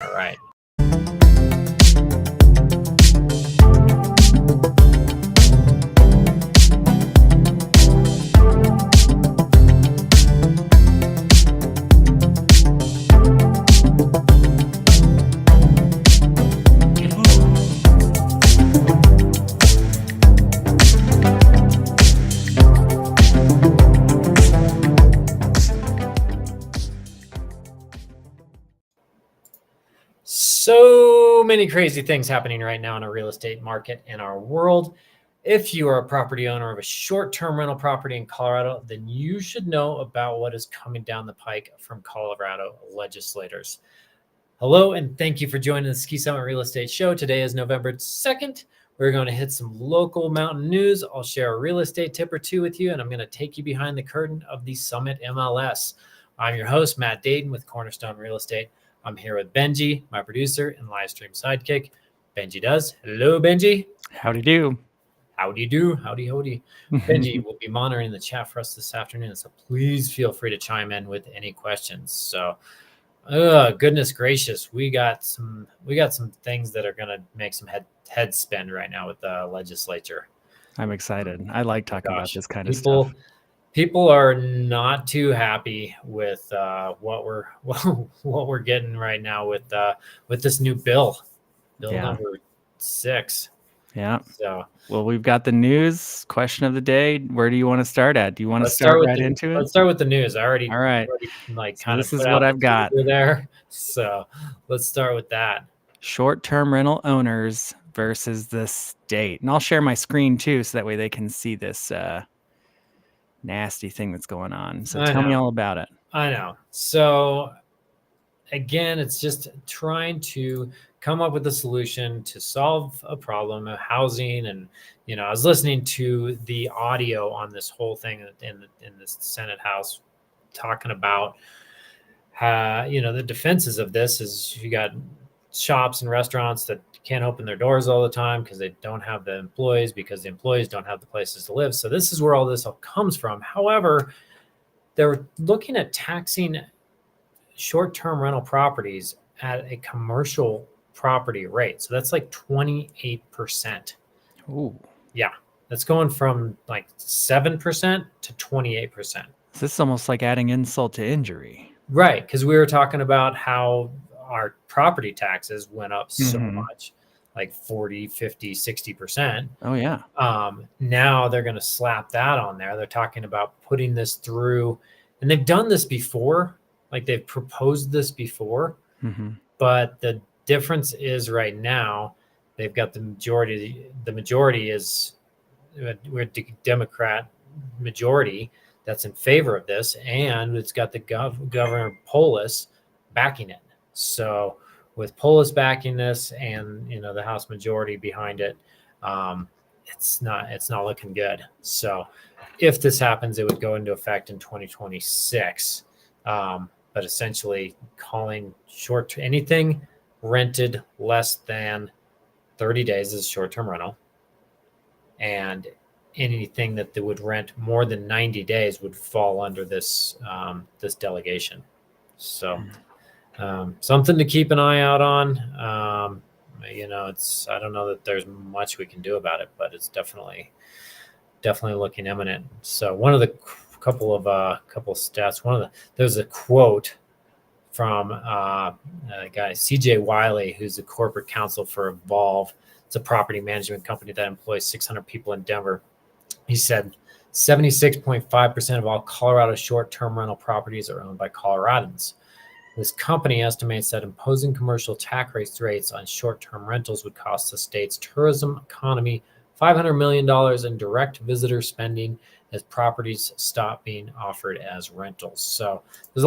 All right. So many crazy things happening right now in our real estate market and our world. If you are a property owner of a short-term rental property in Colorado, then you should know about what is coming down the pike from Colorado legislators. Hello, and thank you for joining the Ski Summit Real Estate Show. Today is November 2nd. We're going to hit some local mountain news. I'll share a real estate tip or two with you, and I'm going to take you behind the curtain of the Summit MLS. I'm your host, Matt Dayton with Cornerstone Real Estate. I'm here with Benji, my producer and live stream sidekick. Benji does. Hello, Benji. Howdy do. Howdy do. Howdy, howdy. Benji will be monitoring the chat for us this afternoon, so please feel free to chime in with any questions. So, goodness gracious, we got some things that are going to make some head spin right now with the legislature. I'm excited. I like talking about this kind of stuff. People are not too happy with what we're getting right now with this new bill number 6. Yeah. So, well, we've got the news question of the day. Where do you want to start at? Do you want to start right into it? Let's start with the news. All right. This is what I've got there. So let's start with that. Short-term rental owners versus the state. And I'll share my screen too, so that way they can see this nasty thing that's going on. So tell me all about it. I know. So again, it's just trying to come up with a solution to solve a problem of housing. And, I was listening to the audio on this whole thing in the Senate House talking about, the defenses of this is you got shops and restaurants that can't open their doors all the time because they don't have the employees, because the employees don't have the places to live. So this is where all this all comes from. However, they're looking at taxing short-term rental properties at a commercial property rate. So that's like 28%. Ooh. Yeah. That's going from like 7% to 28%. This is almost like adding insult to injury. Right. Because we were talking about how our property taxes went up so much, like 40, 50, 60%. Oh, yeah. Now they're going to slap that on there. They're talking about putting this through, and they've done this before. Like they've proposed this before, but the difference is right now they've got the majority. The majority is we're Democrat majority that's in favor of this, and it's got the Governor Polis backing it. So with Polis backing this, and the House majority behind it, it's not looking good. So if this happens, it would go into effect in 2026. But essentially calling anything rented less than 30 days is short-term rental, and anything that they would rent more than 90 days would fall under this delegation. So something to keep an eye out on. I don't know that there's much we can do about it, but it's definitely looking imminent. So one of the couple of stats. There's a quote from a guy, CJ Wiley, who's the corporate counsel for Evolve. It's a property management company that employs 600 people in Denver. He said 76.5% of all Colorado short-term rental properties are owned by Coloradans. This company estimates that imposing commercial tax rates on short-term rentals would cost the state's tourism economy $500 million in direct visitor spending as properties stop being offered as rentals. So there's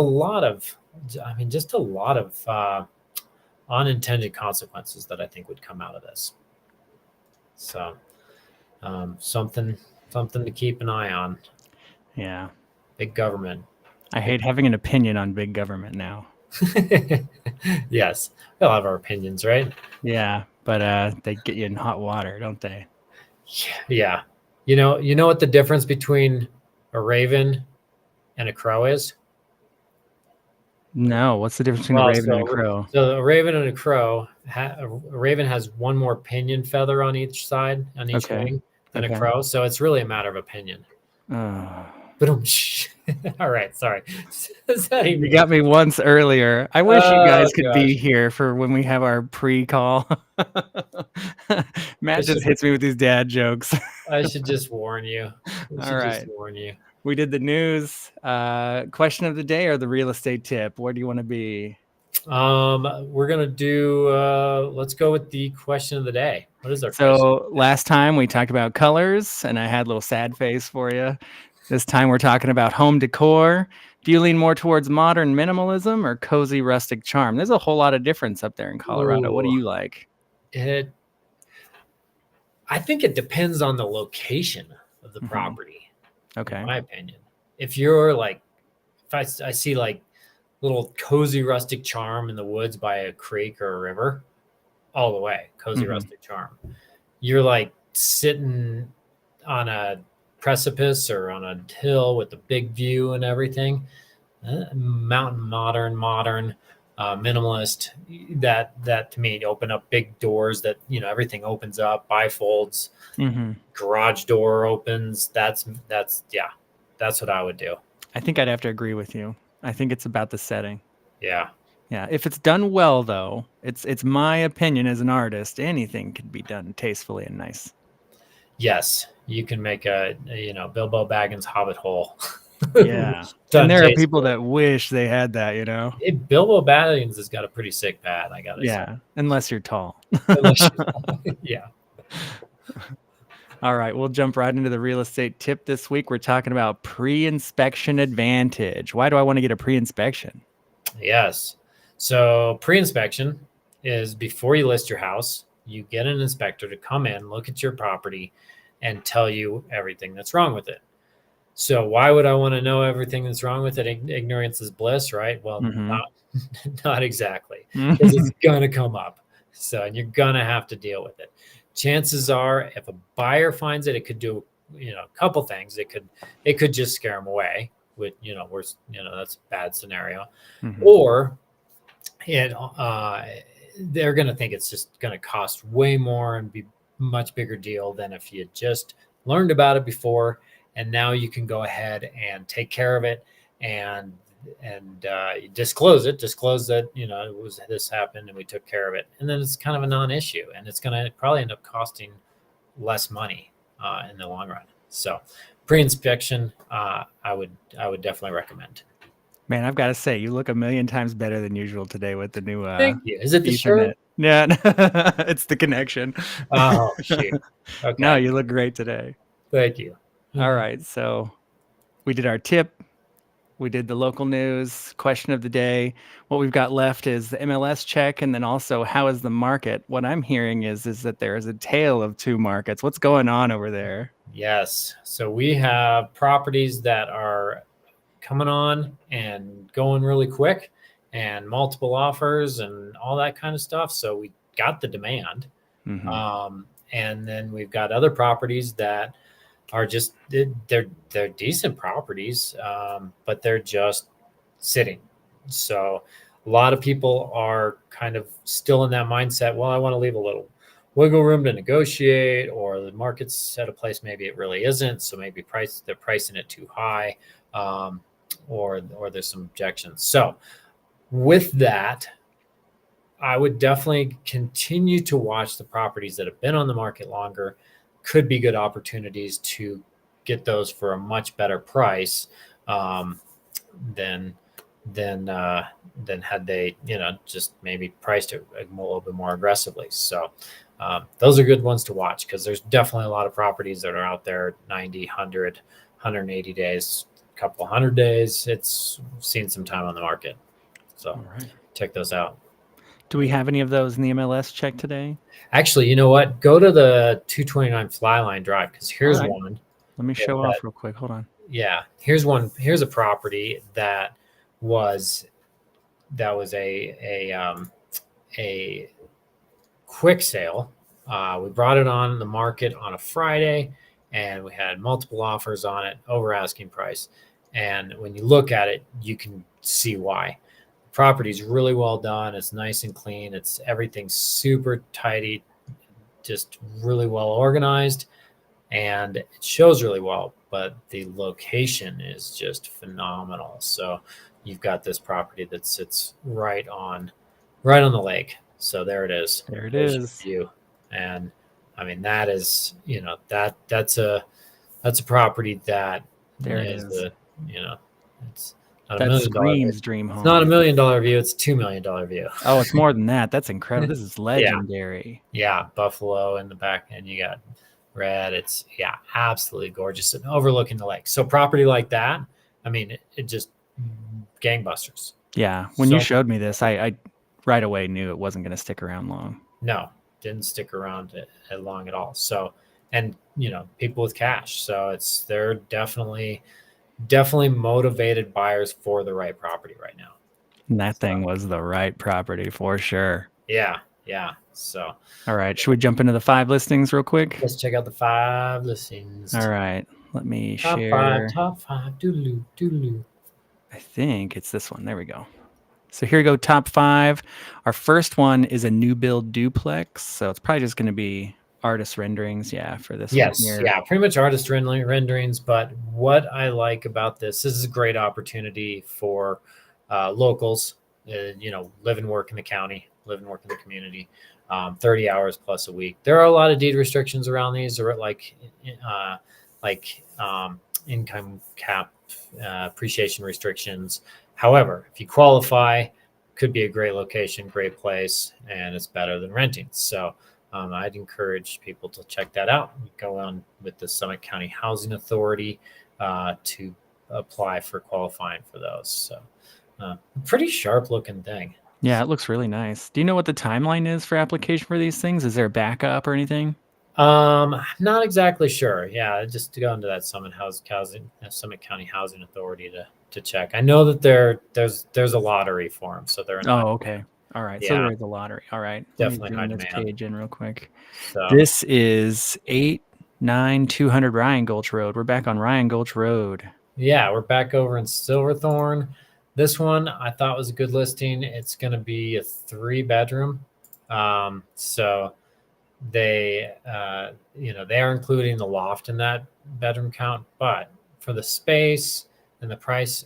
just a lot of unintended consequences that I think would come out of this. So something to keep an eye on. Yeah. Big government. I hate having an opinion on big government now. Yes. We all have our opinions, right? Yeah. But they get you in hot water, don't they? Yeah. You know what the difference between a raven and a crow is? No, what's the difference between a raven and a crow? So a raven and a crow, a raven has one more pinion feather on each side, on each wing than a crow. So it's really a matter of opinion. But all right, sorry. You got me once earlier. I wish you guys could be here for when we have our pre-call. Matt just hits me with these dad jokes. I should just warn you. All right. We did the news. Question of the day or the real estate tip? Where do you want to be? We're gonna do. Let's go with the question of the day. What is our question? Last time we talked about colors, and I had a little sad face for you. This time we're talking about home decor. Do you lean more towards modern minimalism or cozy rustic charm? There's a whole lot of difference up there in Colorado. Ooh. What do you like? I think it depends on the location of the property. Okay. In my opinion. If you're like, if I see like little cozy rustic charm in the woods by a creek or a river, all the way, cozy rustic charm. You're like sitting on a precipice or on a hill with a big view and everything. Mountain modern, minimalist. That to me open up big doors that everything opens up, bifolds, garage door opens. That's what I would do. I think I'd have to agree with you. I think it's about the setting. Yeah. If it's done well, though, it's my opinion as an artist. Anything can be done tastefully and nice. Yes, you can make a Bilbo Baggins Hobbit hole. Yeah, and there are people that wish they had that. Bilbo Baggins has got a pretty sick pad. I gotta say. Yeah, unless you're tall. Yeah. All right, we'll jump right into the real estate tip this week. We're talking about pre-inspection advantage. Why do I want to get a pre-inspection? Yes. So pre-inspection is before you list your house, you get an inspector to come in, look at your property, and tell you everything that's wrong with it. So why would I want to know everything that's wrong with it? Ignorance is bliss, right? Well, not exactly, because it's going to come up. So, and you're going to have to deal with it. Chances are, if a buyer finds it, it could do, a couple things. It could just scare them away with, that's a bad scenario. Or they're going to think it's just going to cost way more and be much bigger deal than if you had just learned about it before. And now you can go ahead and take care of it and disclose that, it was this happened and we took care of it. And then it's kind of a non-issue, and it's going to probably end up costing less money in the long run. So pre-inspection, I would definitely recommend. Man, I've got to say, you look a million times better than usual today with the new Thank you. Is it the shirt? Yeah, it's the connection. Oh, shoot. Okay. No, you look great today. Thank you. All right, so we did our tip. We did the local news, question of the day. What we've got left is the MLS check, and then also how is the market? What I'm hearing is that there is a tale of two markets. What's going on over there? Yes. So we have properties that are coming on and going really quick and multiple offers and all that kind of stuff. So we got the demand. And then we've got other properties that are just, they're decent properties, but they're just sitting. So a lot of people are kind of still in that mindset. Well, I want to leave a little wiggle room to negotiate, or the market's at a place maybe it really isn't. So maybe they're pricing it too high, or there's some objections. So with that, I would definitely continue to watch the properties that have been on the market longer. Could be good opportunities to get those for a much better price than had they just maybe priced it a little bit more aggressively. So those are good ones to watch, because there's definitely a lot of properties that are out there 90, 100, 180 days, a couple 100 days. It's seen some time on the market. So check those out. Do we have any of those in the MLS check today? Actually, you know what? Go to the 229 Flyline Drive, because here's one. Let me show off real quick. Hold on. Yeah, here's one. Here's a property that was a quick sale. We brought it on the market on a Friday, and we had multiple offers on it, over asking price. And when you look at it, you can see why. property's really well done. It's nice and clean. Everything's super tidy, just really well organized, and it shows really well. But the location is just phenomenal. So you've got this property that sits right on the lake. So there it is. There it There's your is. view. And I mean, that is, that's a property that There it is is. it's not That $1 million screams view. dream home. It's not $1 million view. It's $2 million view. Oh, it's more than that. That's incredible. This is legendary. Yeah. Buffalo in the back, and you got red. It's absolutely gorgeous and overlooking the lake. So property like that, I mean, it just gangbusters. Yeah. When you showed me this, I right away knew it wasn't going to stick around long. No, didn't stick around long at all. So, and people with cash. So they're definitely motivated buyers for the right property right now. And that thing was the right property for sure. Yeah. So, all right. Should we jump into the 5 listings real quick? Let's check out the 5 listings. All right. Let me share. Top five. Doodaloo. I think it's this one. There we go. So here we go. Top 5. Our first one is a new build duplex. So it's probably just going to be artist renderings. Yeah. For this one here. Yeah. Pretty much artist renderings. But what I like about this is a great opportunity for locals, live and work in the county, live and work in the community, 30 hours plus a week. There are a lot of deed restrictions around these, or like income cap, appreciation restrictions. However, if you qualify, could be a great location, great place, and it's better than renting. So I'd encourage people to check that out. Go on with the Summit County Housing Authority to apply for qualifying for those. So pretty sharp looking thing. Yeah, it looks really nice. Do you know what the timeline is for application for these things? Is there a backup or anything? Not exactly sure. Yeah, just to go into that Summit County Housing Authority to check. I know that there's a lottery for them, so they're in. Oh, okay. All right. Yeah. So there is a lottery. All right. Definitely high this demand. page in real quick. So. This is 89200 Ryan Gulch Road. We're back on Ryan Gulch Road. Yeah, we're back over in Silverthorne. This one I thought was a good listing. It's going to be a 3-bedroom. So they are including the loft in that bedroom count, but for the space and the price,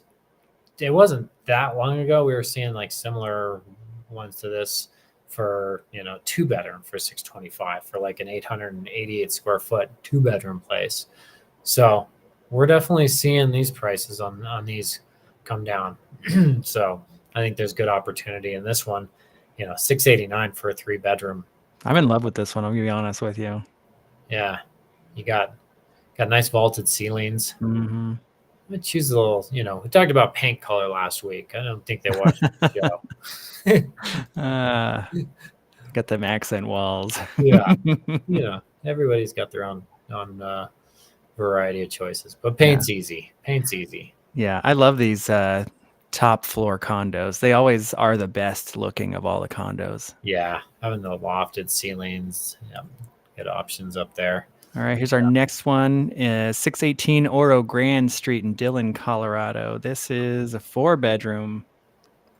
it wasn't that long ago we were seeing like similar ones to this for 2-bedroom for $625 for like an 888 square foot 2-bedroom place. So we're definitely seeing these prices on these come down. So I think there's good opportunity in this one. $689 for a 3-bedroom. I'm in love with this one. I'm gonna be honest with you. Yeah, you got nice vaulted ceilings. Mm-hmm. I choose a little. We talked about paint color last week. I don't think they watched the show. Got them accent walls. Yeah, everybody's got their own variety of choices, but paint's easy. Yeah, I love these top floor condos. They always are the best looking of all the condos. Yeah, having the lofted ceilings, good options up there. All right, here's our next one, 618 Oro Grand Street in Dillon, Colorado. This is a 4-bedroom.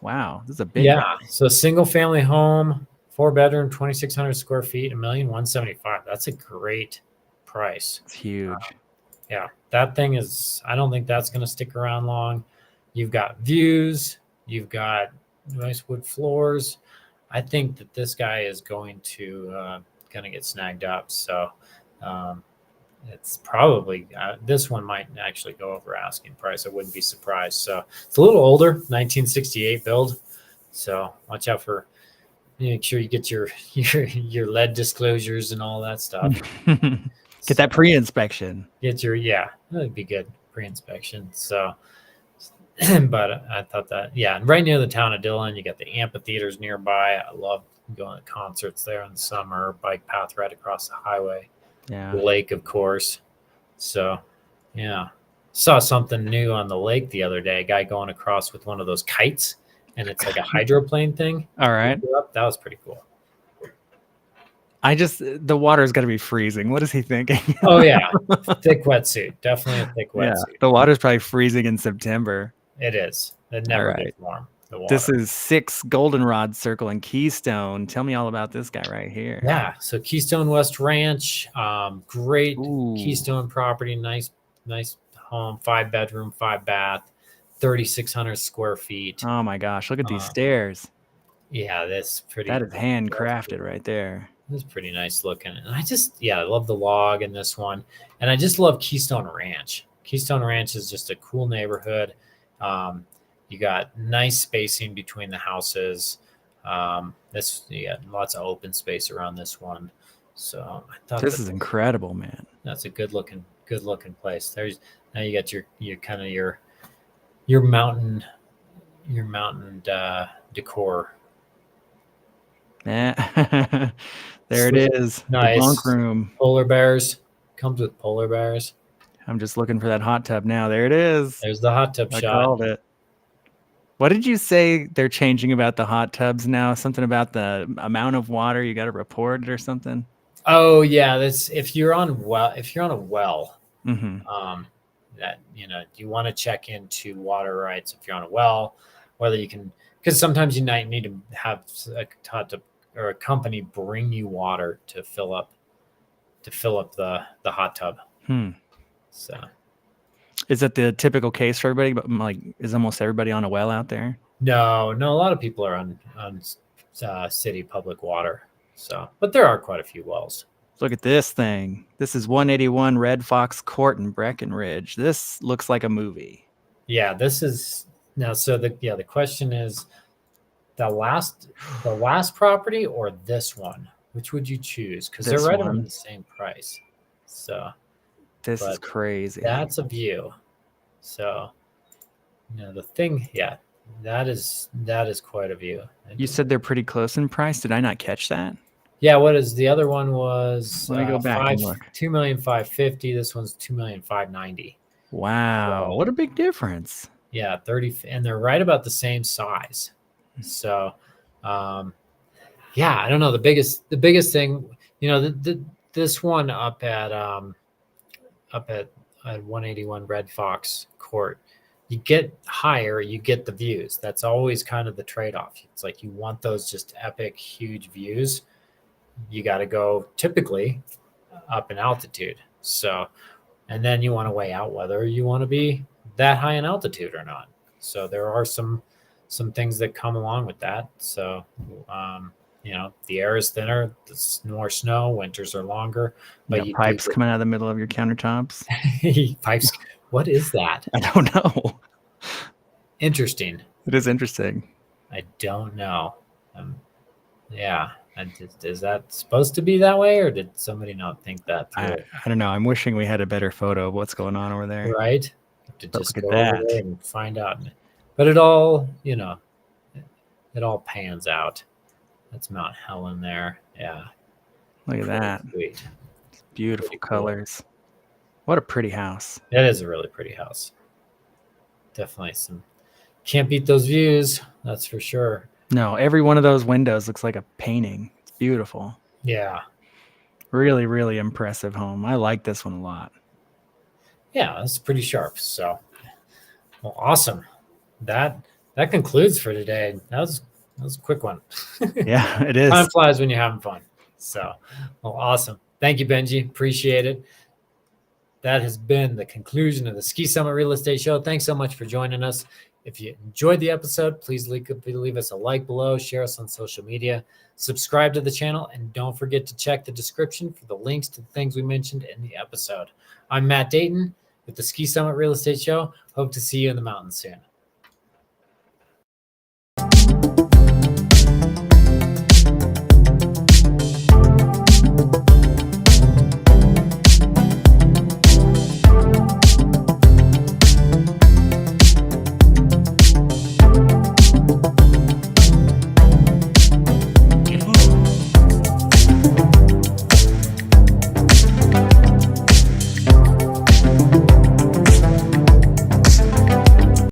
Wow, this is a big house. So single family home, 4-bedroom, 2,600 square feet, $1,175,000. That's a great price. It's huge. Yeah, that thing is, I don't think that's going to stick around long. You've got views, you've got nice wood floors. I think that this guy is going to get snagged up. So it's probably, this one might actually go over asking price. I wouldn't be surprised. So it's a little older, 1968 build. So watch out for, make sure you get your lead disclosures and all that stuff. Get that pre-inspection. That'd be good, pre-inspection. So, but I thought that, right near the town of Dillon, you got the amphitheaters nearby. I love going to concerts there in the summer, bike path right across the highway. Yeah. The lake, of course. So, saw something new on the lake the other day, a guy going across with one of those kites, and it's like a hydroplane thing. All right. That was pretty cool. The water's got to be freezing. What is he thinking? Oh, yeah. Thick wetsuit. Definitely a thick wetsuit. The water's probably freezing in September. It is. It never gets warm. the water. This is 6 Goldenrod Circle in Keystone. Tell me all about this guy right here. Yeah, so Keystone West Ranch, great Ooh. Keystone property, nice home, 5-bedroom, 5-bath, 3,600 square feet. Oh my gosh, look at these stairs. Yeah, that's pretty. That is handcrafted right there. It's pretty nice looking. And I love the log in this one. And I just love Keystone Ranch. Keystone Ranch is just a cool neighborhood. You got nice spacing between the houses. You got lots of open space around this one. So I thought this is incredible, man. That's a good looking place. Now you got your kind of your mountain decor. Yeah. There it is. Nice. The bunk room. Polar bears. Comes with polar bears. I'm just looking for that hot tub now. There it is. There's the hot tub shot. I called it. What did you say they're changing about the hot tubs now? Something about the amount of water you got to report it or something? Oh yeah, that's if you're on a well, that you want to check into water rights if you're on a well, whether you can, because sometimes you might need to have a hot tub or a company bring you water to fill up the hot tub. So is that the typical case for everybody? But like, is almost everybody on a well out there? No, a lot of people are on city public water. So, but there are quite a few wells. Look at this thing. This is 181 Red Fox Court in Breckenridge. This looks like a movie. Yeah, this is now. So the question is, the last property or this one? Which would you choose? Because they're right around the same price. So this is crazy. That's a view. So the thing, yeah, that is quite a view. You said they're pretty close in price. Did I not catch that? Yeah, what is the other one was? Let me go back and look. $2,550,000. This one's $2,590,000. Wow, what a big difference! Yeah, 30, and they're right about the same size. So, yeah, I don't know. The biggest thing, this one up at 181 Red Fox Court, you get higher, you get the views. That's always kind of the trade-off. It's like you want those just epic, huge views. You got to go typically up in altitude. So, and then you want to weigh out whether you want to be that high in altitude or not. So there are some things that come along with that. So, the air is thinner, there's more snow, winters are longer. But pipes coming out of the middle of your countertops. Pipes. What is that? I don't know. Interesting. It is interesting. I don't know. Yeah. Is that supposed to be that way, or did somebody not think that through? I don't know. I'm wishing we had a better photo of what's going on over there. Right? To just go over there and find out. But it all, it all pans out. That's Mount Helen there. Yeah. Look at that. Sweet. Beautiful pretty colors. Cool. What a pretty house. It is a really pretty house. Definitely can't beat those views. That's for sure. No, every one of those windows looks like a painting. It's beautiful. Yeah. Really, really impressive home. I like this one a lot. Yeah, it's pretty sharp. So, well, awesome. That concludes for today. That was a quick one. Yeah, it is. Time flies when you're having fun. So, well, awesome. Thank you, Benji. Appreciate it. That has been the conclusion of the Ski Summit Real Estate Show. Thanks so much for joining us. If you enjoyed the episode, please leave us a like below, share us on social media, subscribe to the channel, and don't forget to check the description for the links to the things we mentioned in the episode. I'm Matt Dayton with the Ski Summit Real Estate Show. Hope to see you in the mountains soon.